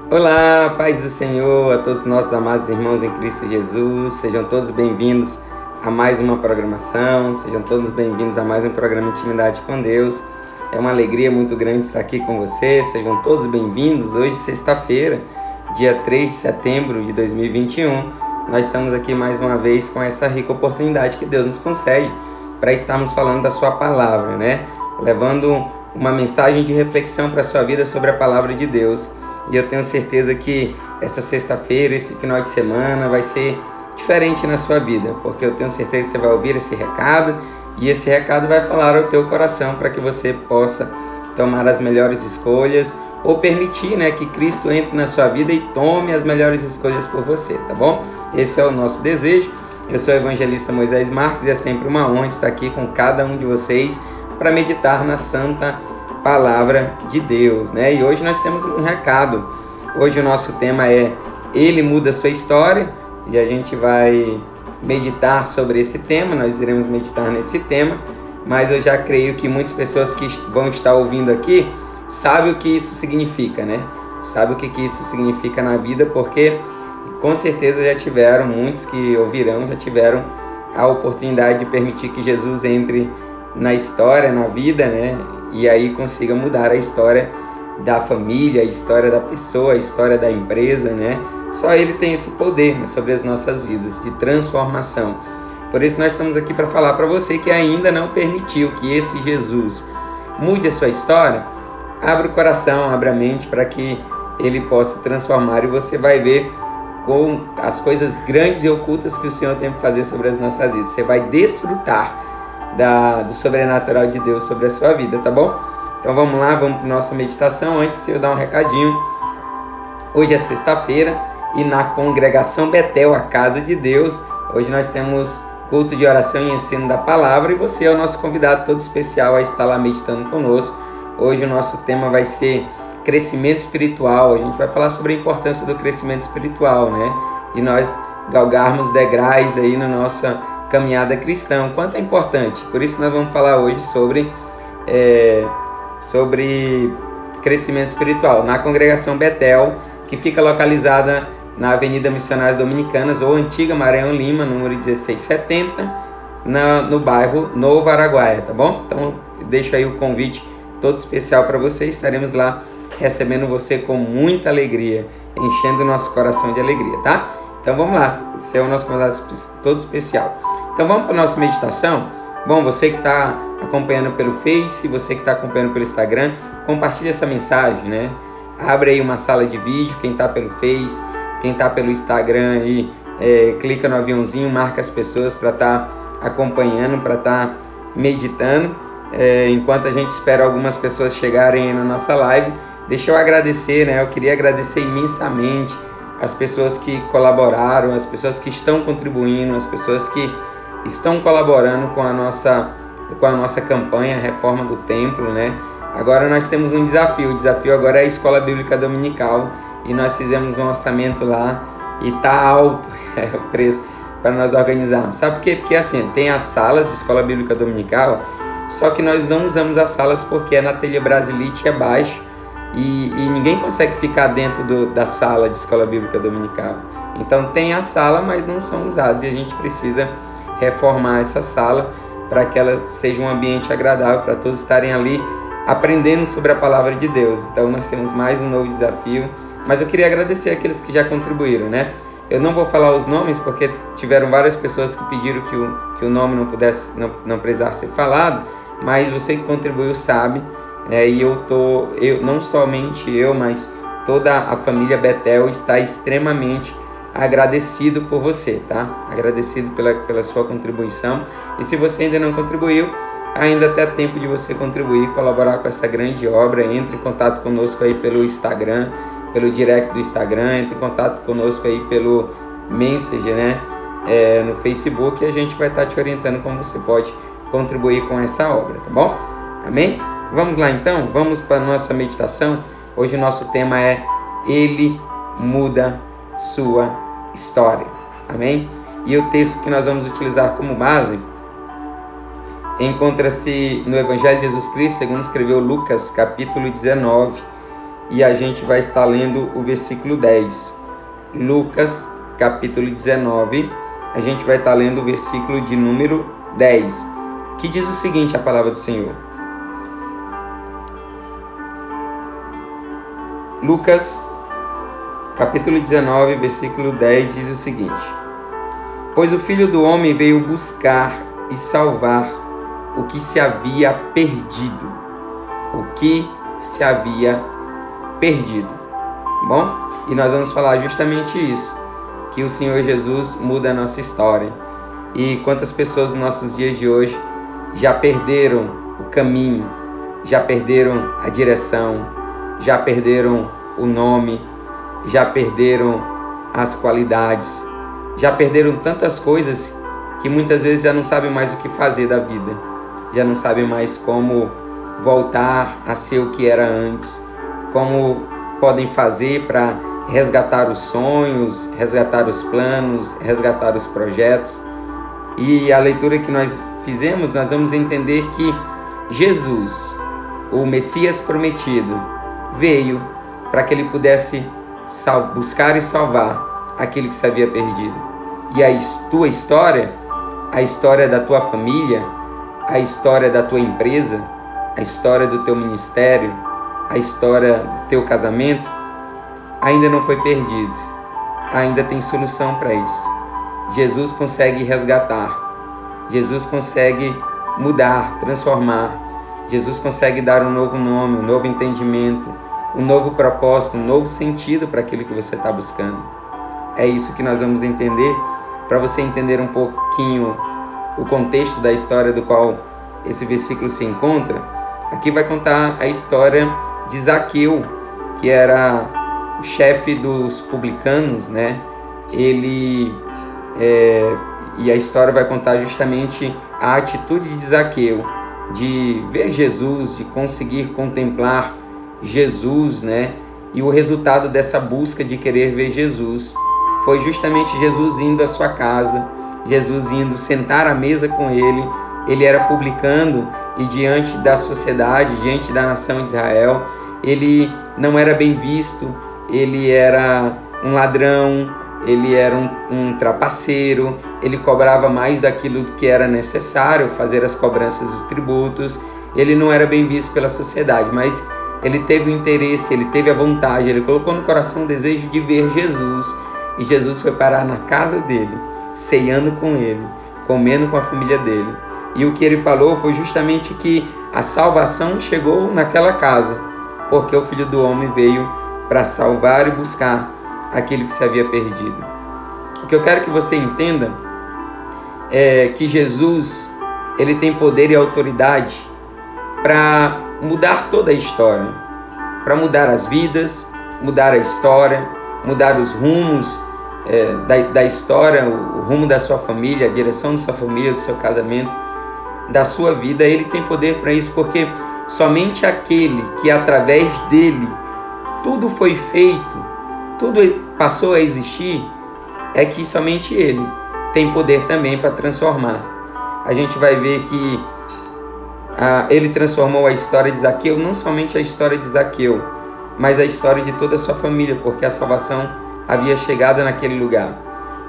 Olá, paz do Senhor a todos os nossos amados irmãos em Cristo Jesus. Sejam todos bem-vindos a mais uma programação, sejam todos bem-vindos a mais um programa Intimidade com Deus. É uma alegria muito grande estar aqui com vocês, sejam todos bem-vindos. Hoje, sexta-feira, dia 3 de setembro de 2021, nós estamos aqui mais uma vez com essa rica oportunidade que Deus nos concede para estarmos falando da sua palavra, né? Levando uma mensagem de reflexão para a sua vida sobre a palavra de Deus. E eu tenho certeza que essa sexta-feira, esse final de semana vai ser diferente na sua vida, porque eu tenho certeza que você vai ouvir esse recado e esse recado vai falar ao teu coração para que você possa tomar as melhores escolhas ou permitir, né, que Cristo entre na sua vida e tome as melhores escolhas por você, tá bom? Esse é o nosso desejo. Eu sou o evangelista Moisés Marques e é sempre uma honra estar aqui com cada um de vocês para meditar na Santa Palavra de Deus, né? E hoje nós temos um recado. Hoje o nosso tema é Ele muda a sua história e a gente vai meditar sobre esse tema. Nós iremos meditar nesse tema, mas eu já creio que muitas pessoas que vão estar ouvindo aqui sabem o que isso significa, né? Sabem o que isso significa na vida, porque com certeza já tiveram, muitos que ouvirão, já tiveram a oportunidade de permitir que Jesus entre na história, na vida, né? E aí consiga mudar a história da família, a história da pessoa, a história da empresa, né? Só Ele tem esse poder, né, sobre as nossas vidas, de transformação. Por isso nós estamos aqui para falar para você que ainda não permitiu que esse Jesus mude a sua história. Abra o coração, abra a mente para que Ele possa transformar e você vai ver com as coisas grandes e ocultas que o Senhor tem para fazer sobre as nossas vidas. Você vai desfrutar do sobrenatural de Deus sobre a sua vida, tá bom? Então vamos lá, vamos para a nossa meditação. Antes de eu dar um recadinho, hoje é sexta-feira e na congregação Betel, a casa de Deus, hoje nós temos culto de oração e ensino da palavra e você é o nosso convidado todo especial a estar lá meditando conosco. Hoje o nosso tema vai ser crescimento espiritual. A gente vai falar sobre a importância do crescimento espiritual, né? De nós galgarmos degraus aí na nossa caminhada cristã, quanto é importante. Por isso nós vamos falar hoje sobre crescimento espiritual na congregação Betel, que fica localizada na Avenida Missionárias Dominicanas ou Antiga Maranhão Lima, número 1670, no bairro Novo Araguaia, tá bom? Então deixo aí o convite todo especial para você. Estaremos lá recebendo você com muita alegria, enchendo o nosso coração de alegria, tá? Então vamos lá, você é o nosso convidado todo especial. Então vamos para a nossa meditação. Bom, você que está acompanhando pelo Face, você que está acompanhando pelo Instagram, compartilhe essa mensagem, né? Abre aí uma sala de vídeo, quem está pelo Face, quem está pelo Instagram aí, clica no aviãozinho, marca as pessoas para estar acompanhando, para estar meditando. Enquanto a gente espera algumas pessoas chegarem aí na nossa live, deixa eu agradecer, né? Eu queria agradecer imensamente as pessoas que colaboraram, as pessoas que estão contribuindo, as pessoas que estão colaborando com a nossa campanha Reforma do Templo, né? Agora nós temos um desafio, o desafio agora é a Escola Bíblica Dominical e nós fizemos um orçamento lá e tá alto o preço para nós organizarmos. Sabe por quê? Porque assim, tem as salas de Escola Bíblica Dominical, só que nós não usamos as salas porque na telha brasilite é baixo e ninguém consegue ficar dentro da sala de Escola Bíblica Dominical. Então tem a sala, mas não são usadas e a gente precisa reformar essa sala para que ela seja um ambiente agradável para todos estarem ali aprendendo sobre a palavra de Deus. Então nós temos mais um novo desafio, mas eu queria agradecer aqueles que já contribuíram, né? Eu não vou falar os nomes porque tiveram várias pessoas que pediram que o nome não precisasse ser falado, mas você que contribuiu sabe, e não somente eu, mas toda a família Betel está extremamente agradecido por você, tá? Agradecido pela sua contribuição. E se você ainda não contribuiu, ainda até tempo de você contribuir, colaborar com essa grande obra. Entre em contato conosco aí pelo Instagram, pelo direct do Instagram, entre em contato conosco aí pelo Messenger, né? No Facebook, e a gente vai estar te orientando como você pode contribuir com essa obra, tá bom? Amém? Vamos lá então, vamos para a nossa meditação. Hoje o nosso tema é Ele muda sua história. Amém? E o texto que nós vamos utilizar como base encontra-se no Evangelho de Jesus Cristo, segundo escreveu Lucas, capítulo 19, e a gente vai estar lendo o versículo 10. Lucas, capítulo 19, a gente vai estar lendo o versículo de número 10, que diz o seguinte, a palavra do Senhor. Lucas, capítulo 19, versículo 10, diz o seguinte: Pois o Filho do Homem veio buscar e salvar o que se havia perdido. O que se havia perdido. Bom, e nós vamos falar justamente isso, que o Senhor Jesus muda a nossa história. E quantas pessoas nos nossos dias de hoje já perderam o caminho, já perderam a direção, já perderam o nome, já perderam as qualidades, já perderam tantas coisas que muitas vezes já não sabem mais o que fazer da vida, já não sabem mais como voltar a ser o que era antes, como podem fazer para resgatar os sonhos, resgatar os planos, resgatar os projetos. E a leitura que nós fizemos, nós vamos entender que Jesus, o Messias prometido, veio para que ele pudesse buscar e salvar aquele que se havia perdido. E a tua história, a história da tua família, a história da tua empresa, a história do teu ministério, a história do teu casamento, ainda não foi perdido. Ainda tem solução para isso. Jesus consegue resgatar. Jesus consegue mudar, transformar. Jesus consegue dar um novo nome, um novo entendimento, um novo propósito, um novo sentido para aquilo que você está buscando. É isso que nós vamos entender, para você entender um pouquinho o contexto da história do qual esse versículo se encontra. Aqui vai contar a história de Zaqueu, que era o chefe dos publicanos, né? E a história vai contar justamente a atitude de Zaqueu, de ver Jesus, de conseguir contemplar Jesus, né? E o resultado dessa busca de querer ver Jesus foi justamente Jesus indo à sua casa, Jesus indo sentar à mesa com ele. Ele era publicano e diante da sociedade, diante da nação de Israel, ele não era bem visto, ele era um ladrão, ele era um trapaceiro, ele cobrava mais daquilo que era necessário, fazer as cobranças dos tributos. Ele não era bem visto pela sociedade, mas ele teve o interesse, ele teve a vontade, ele colocou no coração o desejo de ver Jesus. E Jesus foi parar na casa dele, ceando com ele, comendo com a família dele. E o que ele falou foi justamente que a salvação chegou naquela casa, porque o Filho do Homem veio para salvar e buscar aquilo que se havia perdido. O que eu quero que você entenda é que Jesus, ele tem poder e autoridade para mudar toda a história, para mudar as vidas, mudar a história, mudar os rumos da história, o rumo da sua família, a direção da sua família, do seu casamento, da sua vida. Ele tem poder para isso, porque somente aquele que através dele tudo foi feito, tudo passou a existir, é que somente ele tem poder também para transformar. A gente vai ver que ele transformou a história de Zaqueu, não somente a história de Zaqueu, mas a história de toda a sua família, porque a salvação havia chegado naquele lugar.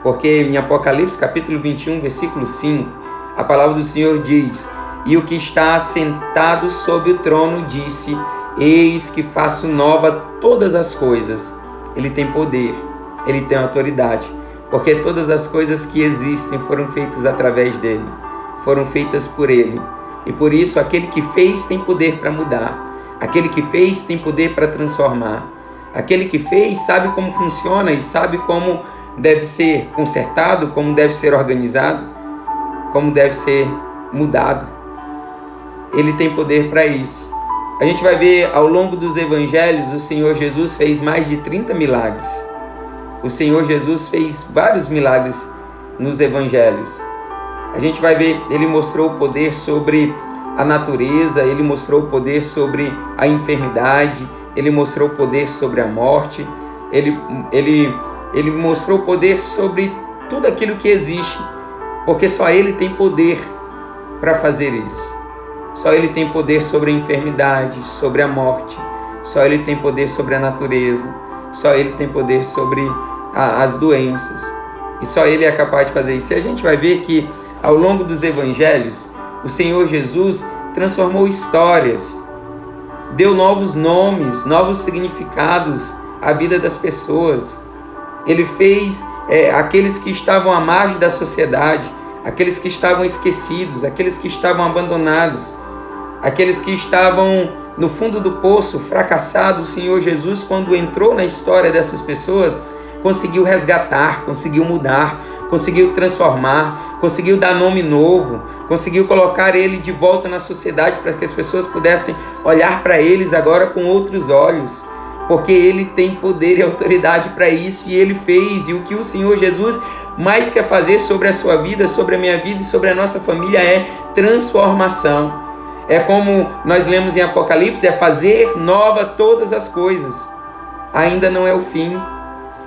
Porque em Apocalipse capítulo 21, versículo 5, a palavra do Senhor diz: E o que está assentado sobre o trono disse: Eis que faço nova todas as coisas. Ele tem poder, ele tem autoridade, porque todas as coisas que existem foram feitas através dele, foram feitas por ele. E por isso aquele que fez tem poder para mudar, aquele que fez tem poder para transformar, aquele que fez sabe como funciona e sabe como deve ser consertado, como deve ser organizado, como deve ser mudado. Ele tem poder para isso. A gente vai ver ao longo dos evangelhos, o Senhor Jesus fez mais de 30 milagres. O Senhor Jesus fez vários milagres nos evangelhos. A gente vai ver, ele mostrou o poder sobre a natureza, ele mostrou o poder sobre a enfermidade, ele mostrou o poder sobre a morte, ele mostrou o poder sobre tudo aquilo que existe, porque só ele tem poder para fazer isso. Só ele tem poder sobre a enfermidade, sobre a morte, Só Ele tem poder sobre a natureza. Só Ele tem poder sobre as doenças. E só Ele é capaz de fazer isso. E a gente vai ver que ao longo dos evangelhos, o Senhor Jesus transformou histórias, deu novos nomes, novos significados à vida das pessoas. Ele fez aqueles que estavam à margem da sociedade, aqueles que estavam esquecidos, aqueles que estavam abandonados, aqueles que estavam no fundo do poço, fracassados. O Senhor Jesus, quando entrou na história dessas pessoas, conseguiu resgatar, conseguiu mudar, conseguiu transformar, conseguiu dar nome novo, conseguiu colocar ele de volta na sociedade para que as pessoas pudessem olhar para eles agora com outros olhos, porque ele tem poder e autoridade para isso, e ele fez. E o que o Senhor Jesus mais quer fazer sobre a sua vida, sobre a minha vida e sobre a nossa família é transformação. É como nós lemos em Apocalipse, é fazer nova todas as coisas. Ainda não é o fim,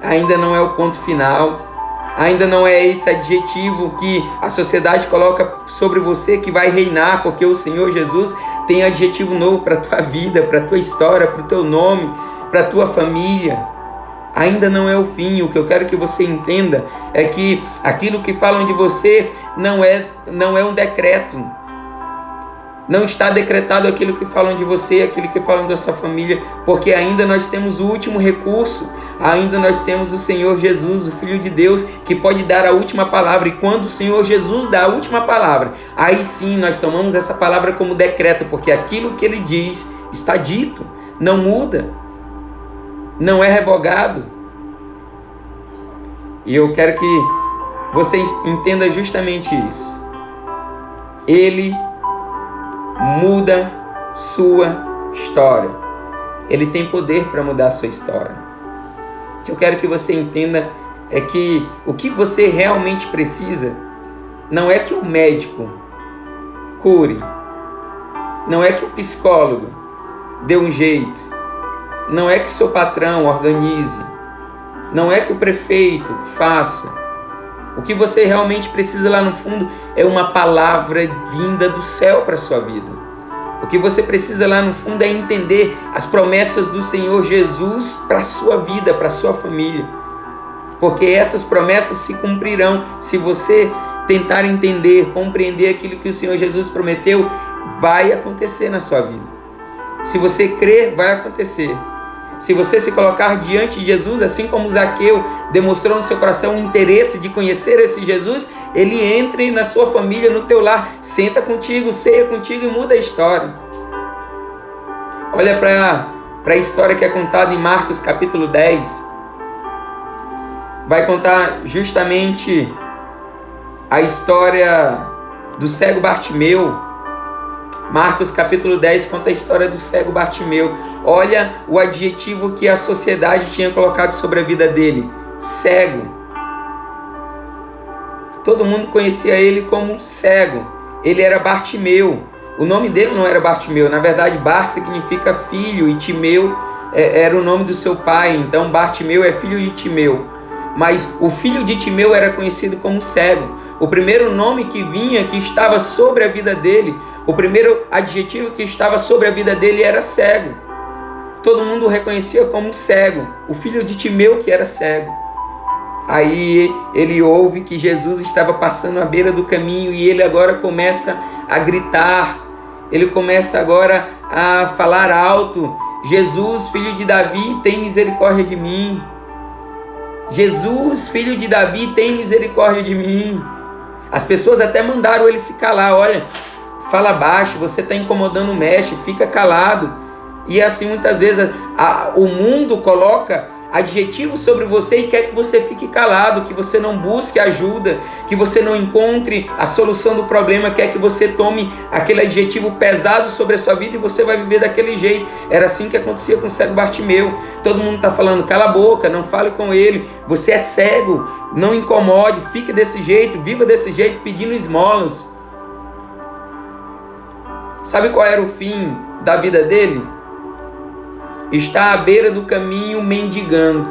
ainda não é o ponto final, ainda não é esse adjetivo que a sociedade coloca sobre você que vai reinar, porque o Senhor Jesus tem adjetivo novo para a tua vida, para a tua história, para o teu nome, para a tua família. Ainda não é o fim. O que eu quero que você entenda é que aquilo que falam de você não é um decreto. Não está decretado aquilo que falam de você, aquilo que falam da sua família, porque ainda nós temos o último recurso, ainda nós temos o Senhor Jesus, o Filho de Deus, que pode dar a última palavra. E quando o Senhor Jesus dá a última palavra, aí sim nós tomamos essa palavra como decreto, porque aquilo que Ele diz está dito, não muda, não é revogado. E eu quero que você entenda justamente isso. Ele muda sua história. Ele tem poder para mudar a sua história. O que eu quero que você entenda é que o que você realmente precisa não é que o médico cure, não é que o psicólogo dê um jeito, não é que o seu patrão organize, não é que o prefeito faça. O que você realmente precisa lá no fundo é uma palavra vinda do céu para a sua vida. O que você precisa lá no fundo é entender as promessas do Senhor Jesus para a sua vida, para a sua família. Porque essas promessas se cumprirão se você tentar entender, compreender aquilo que o Senhor Jesus prometeu, vai acontecer na sua vida. Se você crer, vai acontecer. Se você se colocar diante de Jesus, assim como Zaqueu demonstrou no seu coração o interesse de conhecer esse Jesus, ele entre na sua família, no teu lar, senta contigo, ceia contigo e muda a história. Olha para a história que é contada em Marcos capítulo 10. Vai contar justamente a história do cego Bartimeu. Marcos capítulo 10 conta a história do cego Bartimeu. Olha o adjetivo que a sociedade tinha colocado sobre a vida dele: cego. Todo mundo conhecia ele como cego. Ele era Bartimeu. O nome dele não era Bartimeu. Na verdade, Bar significa filho e Timeu era o nome do seu pai. Então Bartimeu é filho de Timeu. Mas o filho de Timeu era conhecido como cego. O primeiro nome que vinha, que estava sobre a vida dele, o primeiro adjetivo que estava sobre a vida dele era cego. Todo mundo o reconhecia como cego, o filho de Timeu que era cego. Aí ele ouve que Jesus estava passando à beira do caminho e ele agora começa a gritar, ele começa agora a falar alto: Jesus, filho de Davi, tem misericórdia de mim. Jesus, filho de Davi, tem misericórdia de mim. As pessoas até mandaram ele se calar. Olha, fala baixo, você está incomodando o mestre, fica calado. E assim muitas vezes o mundo coloca adjetivos sobre você e quer que você fique calado, que você não busque ajuda, que você não encontre a solução do problema, quer que você tome aquele adjetivo pesado sobre a sua vida e você vai viver daquele jeito. Era assim que acontecia com o cego Bartimeu. Todo mundo está falando: cala a boca, não fale com ele, você é cego, não incomode, fique desse jeito, viva desse jeito, pedindo esmolas. Sabe qual era o fim da vida dele? Está à beira do caminho mendigando.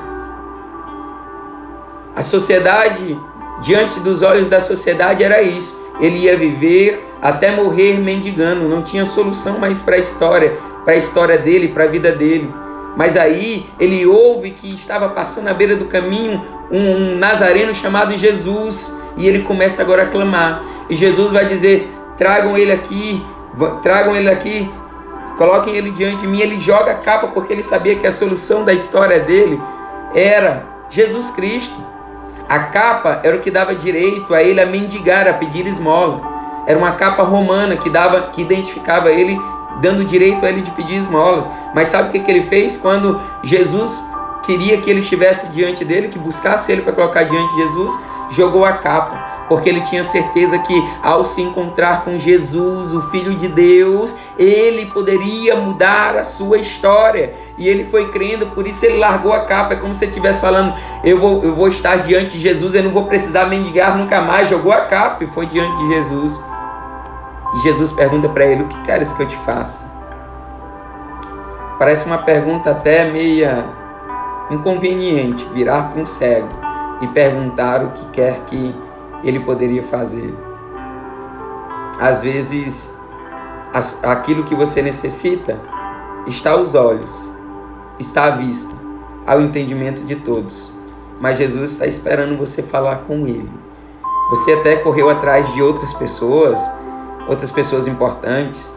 A sociedade, diante dos olhos da sociedade, era isso. Ele ia viver até morrer mendigando. Não tinha solução mais para a história. para a história dele, para a vida dele. Mas aí ele ouve que estava passando à beira do caminho um nazareno chamado Jesus, e ele começa agora a clamar. E Jesus vai dizer: tragam ele aqui, coloquem ele diante de mim. Ele joga a capa porque ele sabia que a solução da história dele era Jesus Cristo. A capa era o que dava direito a ele a mendigar, a pedir esmola. Era uma capa romana que identificava ele, dando direito a ele de pedir esmola. Mas sabe o que ele fez quando Jesus queria que ele estivesse diante dele, que buscasse ele para colocar diante de Jesus? Jogou a capa. Porque ele tinha certeza que ao se encontrar com Jesus, o Filho de Deus, ele poderia mudar a sua história. E ele foi crendo, por isso ele largou a capa. É como se ele estivesse falando: eu vou estar diante de Jesus, eu não vou precisar mendigar nunca mais. Jogou a capa e foi diante de Jesus. E Jesus pergunta para ele: o que queres que eu te faça? Parece uma pergunta até meia inconveniente, virar para um cego e perguntar o que quer que ele poderia fazer. Às vezes, aquilo que você necessita está aos olhos, está à vista, ao entendimento de todos. Mas Jesus está esperando você falar com ele. Você até correu atrás de outras pessoas importantes,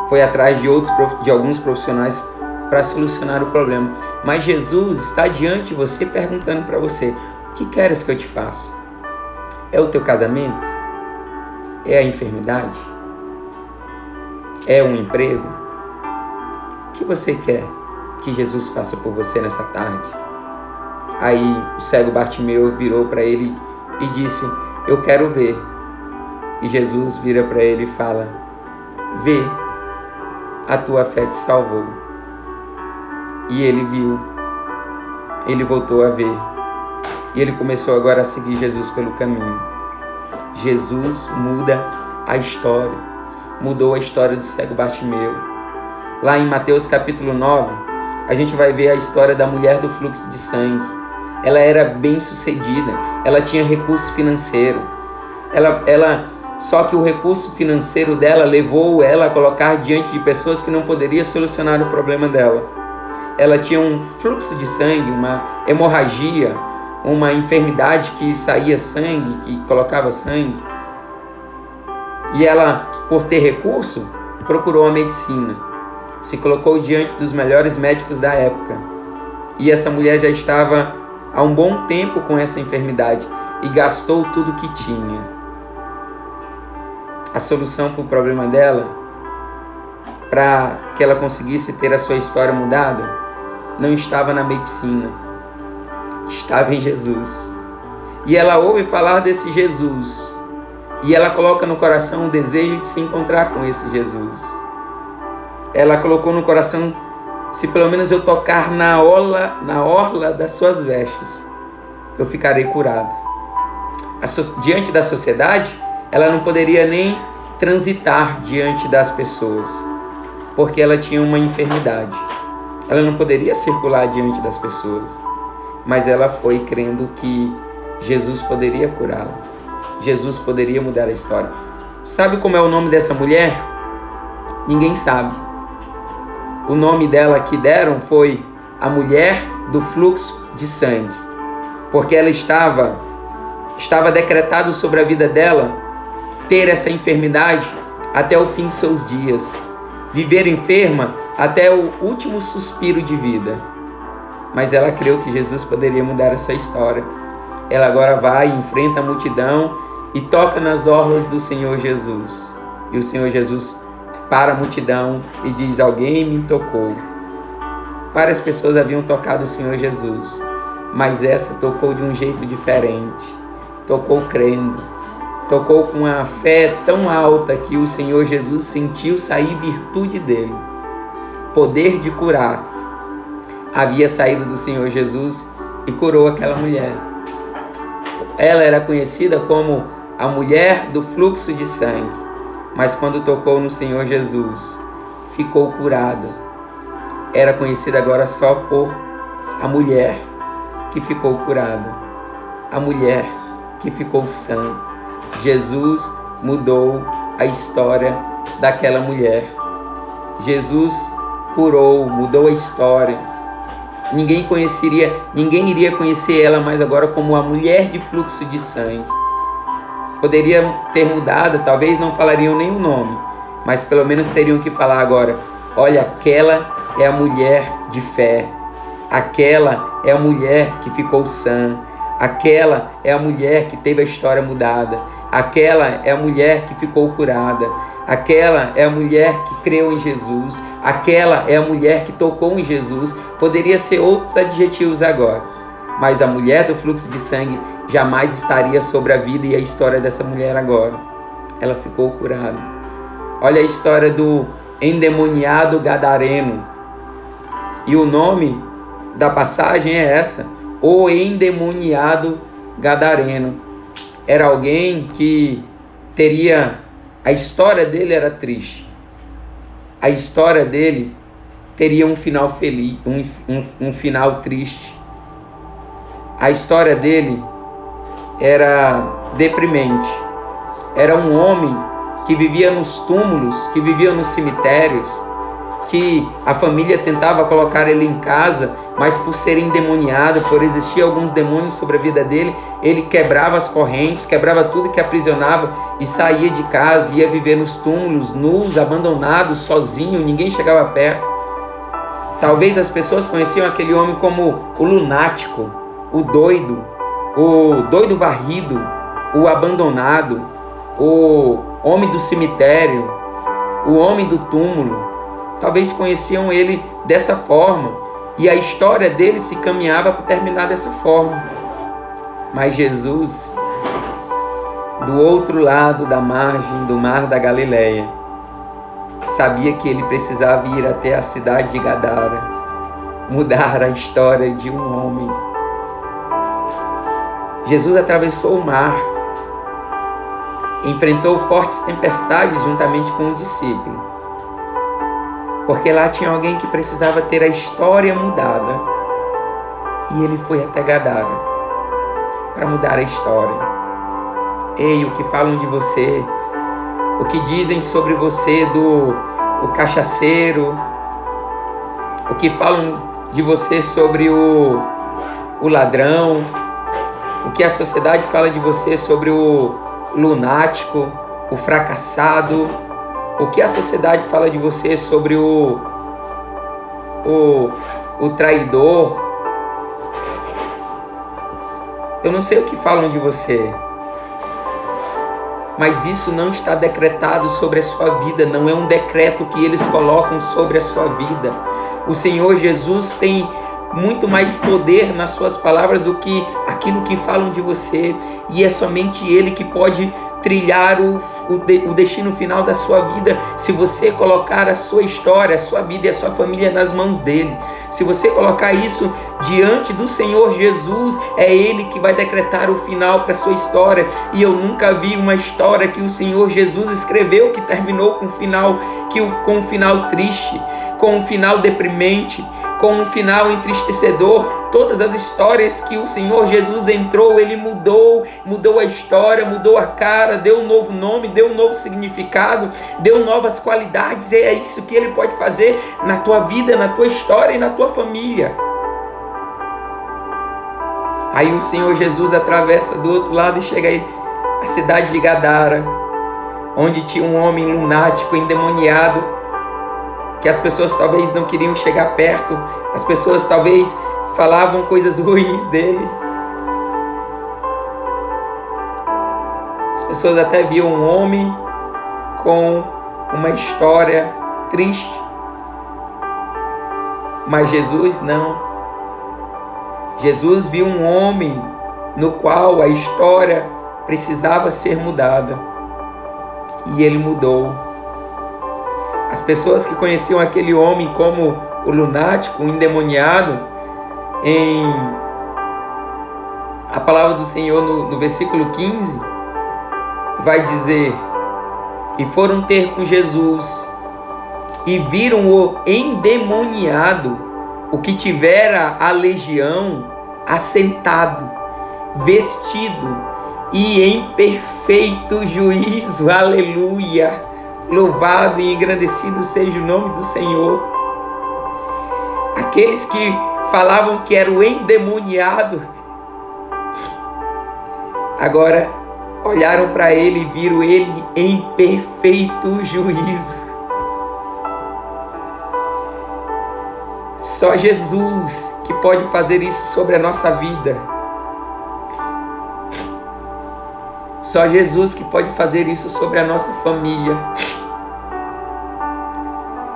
foi atrás de alguns profissionais para solucionar o problema. Mas Jesus está diante de você perguntando para você: o que queres que eu te faça? É o teu casamento? É a enfermidade? É um emprego? O que você quer que Jesus faça por você nessa tarde? Aí o cego Bartimeu virou para ele e disse: eu quero ver. E Jesus vira para ele e fala: vê, a tua fé te salvou. E ele viu, ele voltou a ver. E ele começou agora a seguir Jesus pelo caminho. Jesus muda a história. Mudou a história do cego Bartimeu. Lá em Mateus capítulo 9, a gente vai ver a história da mulher do fluxo de sangue. Ela era bem sucedida. Ela tinha recurso financeiro. Só que o recurso financeiro dela levou ela a colocar diante de pessoas que não poderiam solucionar o problema dela. Ela tinha um fluxo de sangue, uma hemorragia, uma enfermidade que saía sangue, que colocava sangue. E ela, por ter recurso, procurou a medicina. Se colocou diante dos melhores médicos da época. E essa mulher já estava há um bom tempo com essa enfermidade e gastou tudo que tinha. A solução para o problema dela, para que ela conseguisse ter a sua história mudada, não estava na medicina. Estava em Jesus. E ela ouve falar desse Jesus. E ela coloca no coração o desejo de se encontrar com esse Jesus. Ela colocou no coração: se pelo menos eu tocar na orla das suas vestes, eu ficarei curado. Diante da sociedade, ela não poderia nem transitar diante das pessoas, porque ela tinha uma enfermidade. Ela não poderia circular diante das pessoas. Mas ela foi crendo que Jesus poderia curá-la. Jesus poderia mudar a história. Sabe como é o nome dessa mulher? Ninguém sabe. O nome dela que deram foi a mulher do fluxo de sangue. Porque ela estava decretado sobre a vida dela ter essa enfermidade até o fim de seus dias. Viver enferma até o último suspiro de vida. Mas ela creu que Jesus poderia mudar a sua história. Ela agora vai, enfrenta a multidão e toca nas orlas do Senhor Jesus. E o Senhor Jesus para a multidão e diz: alguém me tocou. Várias pessoas haviam tocado o Senhor Jesus, mas essa tocou de um jeito diferente. Tocou crendo. Tocou com uma fé tão alta que o Senhor Jesus sentiu sair virtude dele. Poder de curar havia saído do Senhor Jesus e curou aquela mulher. Ela era conhecida como a mulher do fluxo de sangue, mas quando tocou no Senhor Jesus, ficou curada. Era conhecida agora só por a mulher que ficou curada, a mulher que ficou sã. Jesus mudou a história daquela mulher. Jesus curou, mudou a história. Ninguém iria conhecer ela mais agora como a mulher de fluxo de sangue. Poderia ter mudado, talvez não falariam nem o nome, mas pelo menos teriam que falar agora: olha, aquela é a mulher de fé, aquela é a mulher que ficou sã, aquela é a mulher que teve a história mudada, aquela é a mulher que ficou curada, aquela é a mulher que creu em Jesus, aquela é a mulher que tocou em Jesus. Poderia ser outros adjetivos agora, mas a mulher do fluxo de sangue jamais estaria sobre a vida e a história dessa mulher agora. Ela ficou curada. Olha a história do endemoniado gadareno. E o nome da passagem é essa: o endemoniado gadareno. Era alguém que a história dele era triste. A história dele teria um final feliz, um final triste. A história dele era deprimente. Era um homem que vivia nos túmulos, que vivia nos cemitérios, que a família tentava colocar ele em casa, mas por ser endemoniado, por existir alguns demônios sobre a vida dele, ele quebrava as correntes, quebrava tudo que aprisionava e saía de casa, ia viver nos túmulos, nus, abandonados, sozinho, ninguém chegava perto. Talvez as pessoas conheciam aquele homem como o lunático, o doido varrido, o abandonado, o homem do cemitério, o homem do túmulo. Talvez conheciam ele dessa forma e a história dele se caminhava para terminar dessa forma. Mas Jesus, do outro lado da margem do mar da Galileia, sabia que ele precisava ir até a cidade de Gadara, mudar a história de um homem. Jesus atravessou o mar, enfrentou fortes tempestades juntamente com o discípulo, porque lá tinha alguém que precisava ter a história mudada, e ele foi até Gadara para mudar a história. Ei, o que falam de você, o que dizem sobre você o cachaceiro, o que falam de você sobre o ladrão, o que a sociedade fala de você sobre o lunático, o fracassado, o que a sociedade fala de você sobre o traidor. Eu não sei o que falam de você, mas isso não está decretado sobre a sua vida, não é um decreto que eles colocam sobre a sua vida. O Senhor Jesus tem muito mais poder nas suas palavras do que aquilo que falam de você, e é somente Ele que pode trilhar o destino final da sua vida, se você colocar a sua história, a sua vida e a sua família nas mãos dele. Se você colocar isso diante do Senhor Jesus, é Ele que vai decretar o final para a sua história. E eu nunca vi uma história que o Senhor Jesus escreveu que terminou com um final triste, com um final deprimente, com um final entristecedor. Todas as histórias que o Senhor Jesus entrou, Ele mudou a história, mudou a cara, deu um novo nome, deu um novo significado, deu novas qualidades. É isso que Ele pode fazer na tua vida, na tua história e na tua família. Aí o Senhor Jesus atravessa do outro lado e chega aí à cidade de Gadara, onde tinha um homem lunático, endemoniado, que as pessoas talvez não queriam chegar perto, as pessoas talvez falavam coisas ruins dele. As pessoas até viam um homem com uma história triste, mas Jesus não. Jesus viu um homem no qual a história precisava ser mudada, e ele mudou. As pessoas que conheciam aquele homem como o lunático, o endemoniado, a palavra do Senhor no versículo 15 vai dizer: e foram ter com Jesus e viram o endemoniado, o que tivera a legião, assentado, vestido e em perfeito juízo. Aleluia! Louvado e engrandecido seja o nome do Senhor. Aqueles que falavam que era o endemoniado, agora olharam para ele e viram ele em perfeito juízo. Só Jesus que pode fazer isso sobre a nossa vida. Só Jesus que pode fazer isso sobre a nossa família.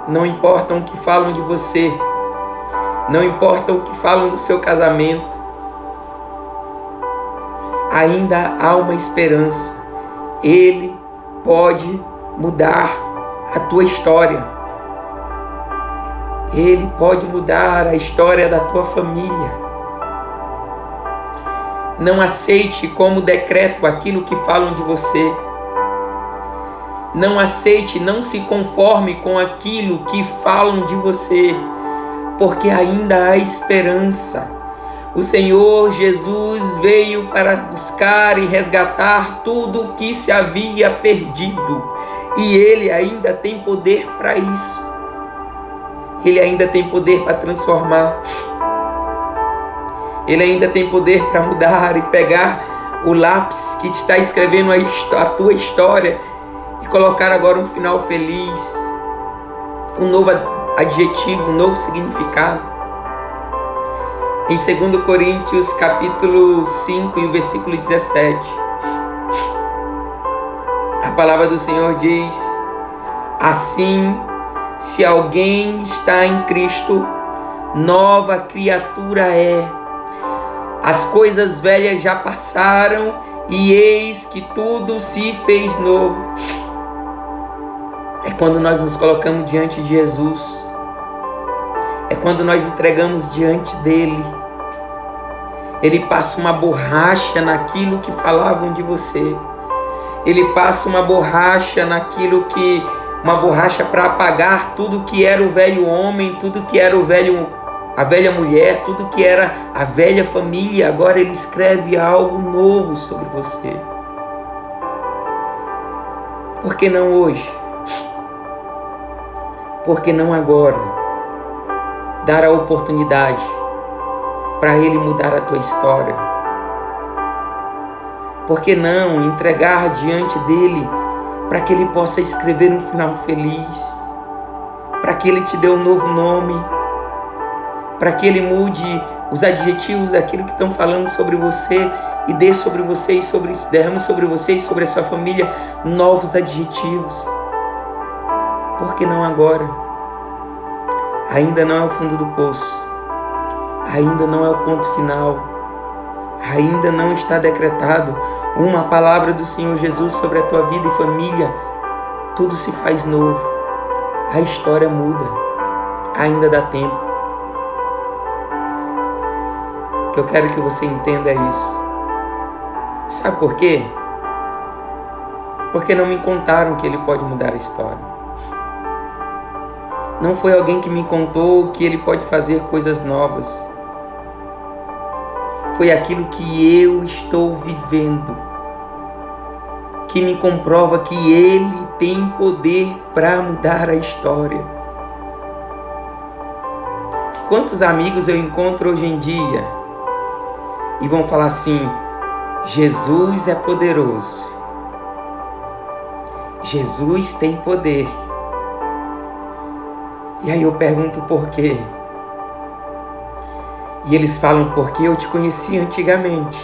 Não importa o que falam de você. Não importa o que falam do seu casamento. Ainda há uma esperança. Ele pode mudar a tua história. Ele pode mudar a história da tua família. Não aceite como decreto aquilo que falam de você. Não aceite, não se conforme com aquilo que falam de você, porque ainda há esperança. O Senhor Jesus veio para buscar e resgatar tudo o que se havia perdido, e Ele ainda tem poder para isso. Ele ainda tem poder para transformar. Ele ainda tem poder para mudar e pegar o lápis que está escrevendo a tua história e colocar agora um final feliz, um novo adjetivo, um novo significado. Em 2 Coríntios capítulo 5 e o versículo 17, a palavra do Senhor diz: assim, se alguém está em Cristo, nova criatura é. As coisas velhas já passaram e eis que tudo se fez novo. É quando nós nos colocamos diante de Jesus. É quando nós entregamos diante dele. Ele passa uma borracha naquilo que falavam de você. Ele passa uma borracha uma borracha para apagar tudo que era o velho homem, tudo que era a velha mulher, tudo que era a velha família. Agora ele escreve algo novo sobre você. Por que não hoje? Por que não agora? Dar a oportunidade para ele mudar a tua história. Por que não entregar diante dele para que ele possa escrever um final feliz? Para que ele te dê um novo nome? Para que ele mude os adjetivos daquilo que estão falando sobre você e dê sobre você e derrame sobre você e sobre a sua família novos adjetivos. Por que não agora? Ainda não é o fundo do poço. Ainda não é o ponto final. Ainda não está decretado uma palavra do Senhor Jesus sobre a tua vida e família. Tudo se faz novo. A história muda. Ainda dá tempo. O que eu quero que você entenda é isso. Sabe por quê? Porque não me contaram que ele pode mudar a história. Não foi alguém que me contou que ele pode fazer coisas novas. Foi aquilo que eu estou vivendo que me comprova que ele tem poder para mudar a história. Quantos amigos eu encontro hoje em dia e vão falar assim: Jesus é poderoso, Jesus tem poder. E aí eu pergunto por quê? E eles falam: porque eu te conheci antigamente.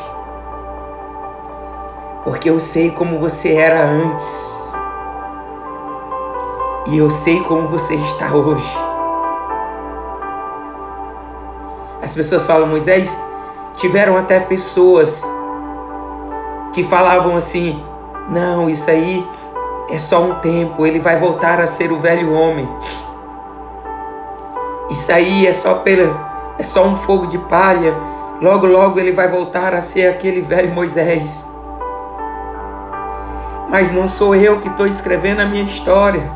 Porque eu sei como você era antes. E eu sei como você está hoje. As pessoas falam: Moisés, tiveram até pessoas que falavam assim: não, isso aí é só um tempo, ele vai voltar a ser o velho homem. Isso aí é só um fogo de palha. Logo, logo ele vai voltar a ser aquele velho Moisés. Mas não sou eu que estou escrevendo a minha história.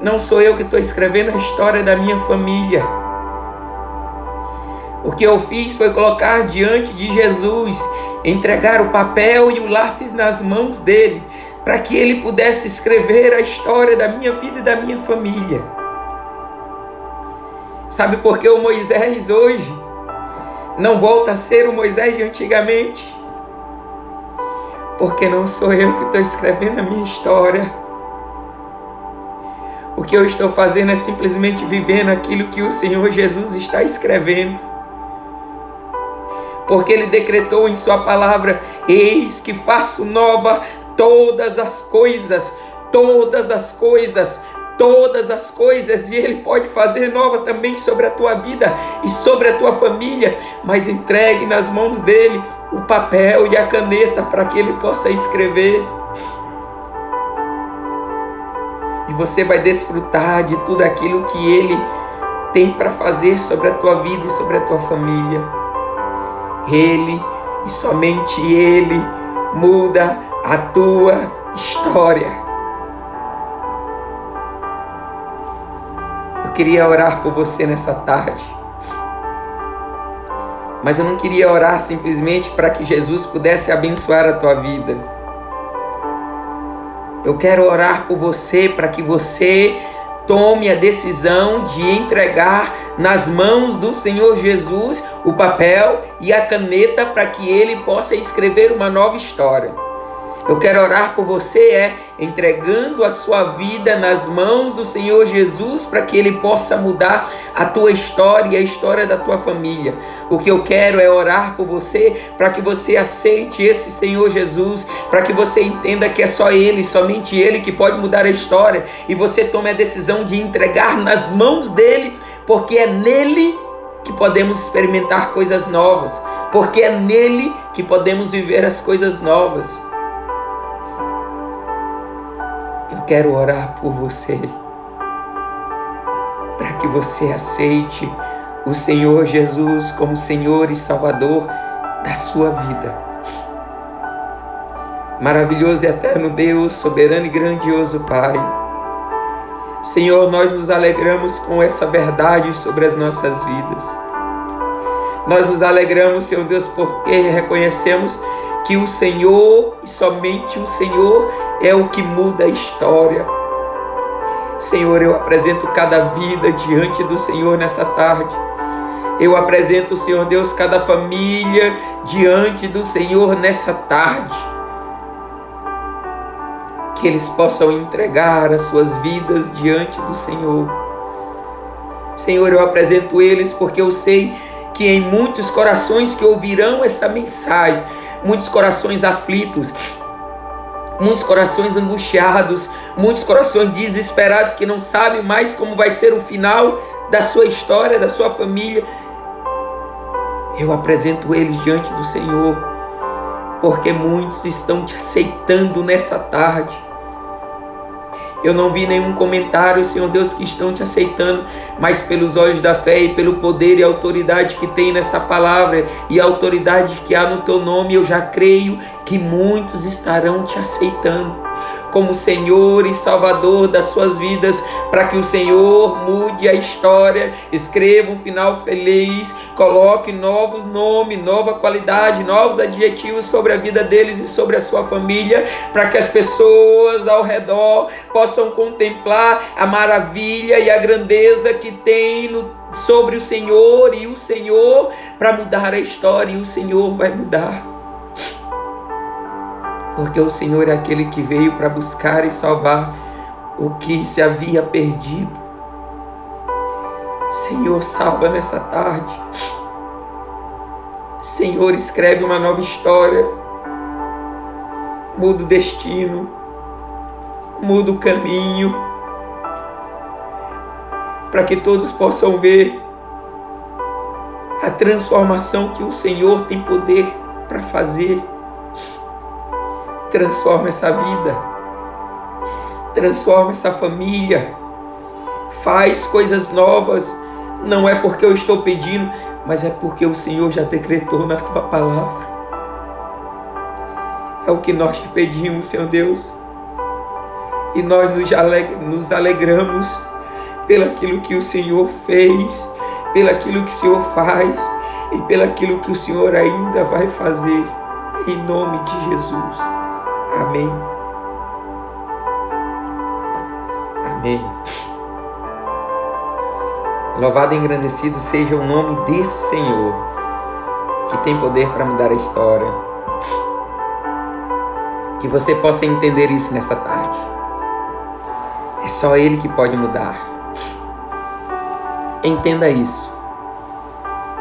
Não sou eu que estou escrevendo a história da minha família. O que eu fiz foi colocar diante de Jesus, entregar o papel e o lápis nas mãos dele, para que ele pudesse escrever a história da minha vida e da minha família. Sabe por que o Moisés hoje não volta a ser o Moisés de antigamente? Porque não sou eu que estou escrevendo a minha história. O que eu estou fazendo é simplesmente vivendo aquilo que o Senhor Jesus está escrevendo. Porque Ele decretou em sua palavra: eis que faço nova todas as coisas, todas as coisas, todas as coisas. E Ele pode fazer nova também sobre a tua vida e sobre a tua família, mas entregue nas mãos dEle o papel e a caneta para que Ele possa escrever. E você vai desfrutar de tudo aquilo que Ele tem para fazer sobre a tua vida e sobre a tua família. Ele e somente Ele muda a tua história. Eu queria orar por você nessa tarde, mas eu não queria orar simplesmente para que Jesus pudesse abençoar a tua vida. Eu quero orar por você para que você tome a decisão de entregar nas mãos do Senhor Jesus o papel e a caneta para que Ele possa escrever uma nova história. Eu quero orar por você entregando a sua vida nas mãos do Senhor Jesus para que Ele possa mudar a tua história e a história da tua família. O que eu quero é orar por você para que você aceite esse Senhor Jesus, para que você entenda que é só Ele, somente Ele que pode mudar a história, e você tome a decisão de entregar nas mãos dEle, porque é nele que podemos experimentar coisas novas, porque é nele que podemos viver as coisas novas. Eu quero orar por você, para que você aceite o Senhor Jesus como Senhor e Salvador da sua vida. Maravilhoso e eterno Deus, soberano e grandioso Pai, Senhor, nós nos alegramos com essa verdade sobre as nossas vidas. Nós nos alegramos, Senhor Deus, porque reconhecemos que o Senhor e somente o Senhor é o que muda a história. Senhor, eu apresento cada vida diante do Senhor nessa tarde. Eu apresento, Senhor Deus, cada família diante do Senhor nessa tarde. Que eles possam entregar as suas vidas diante do Senhor. Senhor, eu apresento eles porque eu sei que em muitos corações que ouvirão essa mensagem, muitos corações aflitos, muitos corações angustiados, muitos corações desesperados que não sabem mais como vai ser o final da sua história, da sua família. Eu apresento eles diante do Senhor, porque muitos estão te aceitando nessa tarde. Eu não vi nenhum comentário, Senhor Deus, que estão te aceitando, mas pelos olhos da fé e pelo poder e autoridade que tem nessa palavra e a autoridade que há no teu nome, eu já creio que muitos estarão te aceitando como Senhor e Salvador das suas vidas, para que o Senhor mude a história, escreva um final feliz, coloque novos nomes, nova qualidade, novos adjetivos sobre a vida deles e sobre a sua família, para que as pessoas ao redor possam contemplar a maravilha e a grandeza que tem sobre o Senhor, e o Senhor para mudar a história, e o Senhor vai mudar. Porque o Senhor é aquele que veio para buscar e salvar o que se havia perdido. Senhor, salva nessa tarde. Senhor, escreve uma nova história. Muda o destino. Muda o caminho. Para que todos possam ver a transformação que o Senhor tem poder para fazer. Transforma essa vida, transforma essa família, faz coisas novas. Não é porque eu estou pedindo, mas é porque o Senhor já decretou na tua palavra. É o que nós te pedimos, Senhor Deus, e nós nos alegramos pelaquilo que o Senhor fez, pelaquilo que o Senhor faz e pelaquilo que o Senhor ainda vai fazer, em nome de Jesus. Amém. Amém. Louvado e engrandecido seja o nome desse Senhor, que tem poder para mudar a história. Que você possa entender isso nessa tarde. É só Ele que pode mudar. Entenda isso.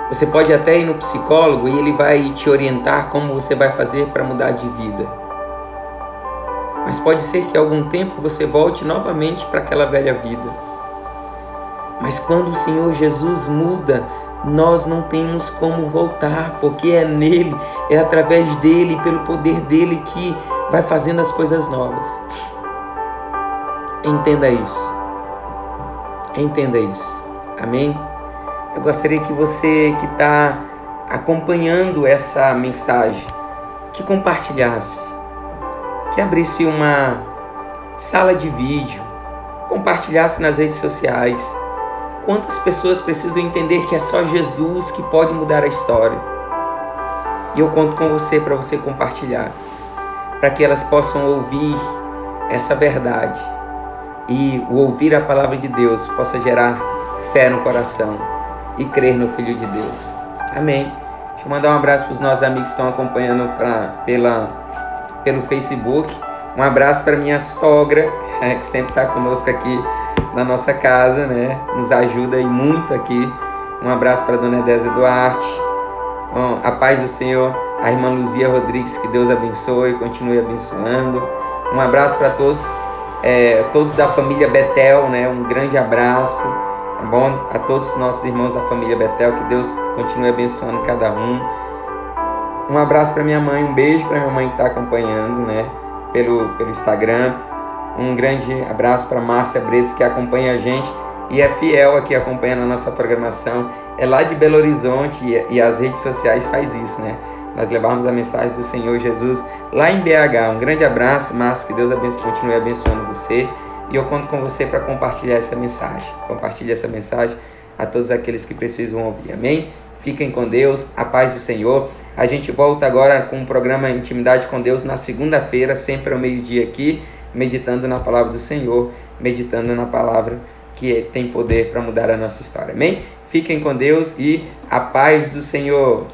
Você pode até ir no psicólogo e ele vai te orientar como você vai fazer para mudar de vida. Mas pode ser que algum tempo você volte novamente para aquela velha vida. Mas quando o Senhor Jesus muda, nós não temos como voltar, porque é nele, é através dele, pelo poder dele que vai fazendo as coisas novas. Entenda isso. Entenda isso. Amém? Eu gostaria que você que está acompanhando essa mensagem, que compartilhasse, que abrisse uma sala de vídeo, compartilhasse nas redes sociais. Quantas pessoas precisam entender que é só Jesus que pode mudar a história? E eu conto com você para você compartilhar, para que elas possam ouvir essa verdade e o ouvir a palavra de Deus possa gerar fé no coração e crer no Filho de Deus. Amém. Deixa eu mandar um abraço para os nossos amigos que estão acompanhando pelo Facebook. Um abraço para minha sogra, que sempre está conosco aqui na nossa casa, né? Nos ajuda e muito aqui. Um abraço para a dona Edésia Duarte. Bom, a paz do Senhor, a irmã Luzia Rodrigues, que Deus abençoe e continue abençoando. Um abraço para todos, todos da família Betel, né? Um grande abraço, tá bom? A todos os nossos irmãos da família Betel, que Deus continue abençoando cada um. Um abraço para minha mãe, um beijo para minha mãe que está acompanhando, né? Pelo Instagram. Um grande abraço para Márcia Bretes, que acompanha a gente e é fiel aqui acompanhando a nossa programação. É lá de Belo Horizonte e as redes sociais faz isso, né? Nós levamos a mensagem do Senhor Jesus lá em BH. Um grande abraço, Márcia, que Deus continue abençoando você. E eu conto com você para compartilhar essa mensagem. Compartilhe essa mensagem a todos aqueles que precisam ouvir. Amém? Fiquem com Deus, a paz do Senhor. A gente volta agora com o programa Intimidade com Deus na segunda-feira, sempre ao meio-dia aqui, meditando na palavra do Senhor, meditando na palavra que tem poder para mudar a nossa história. Amém? Fiquem com Deus e a paz do Senhor.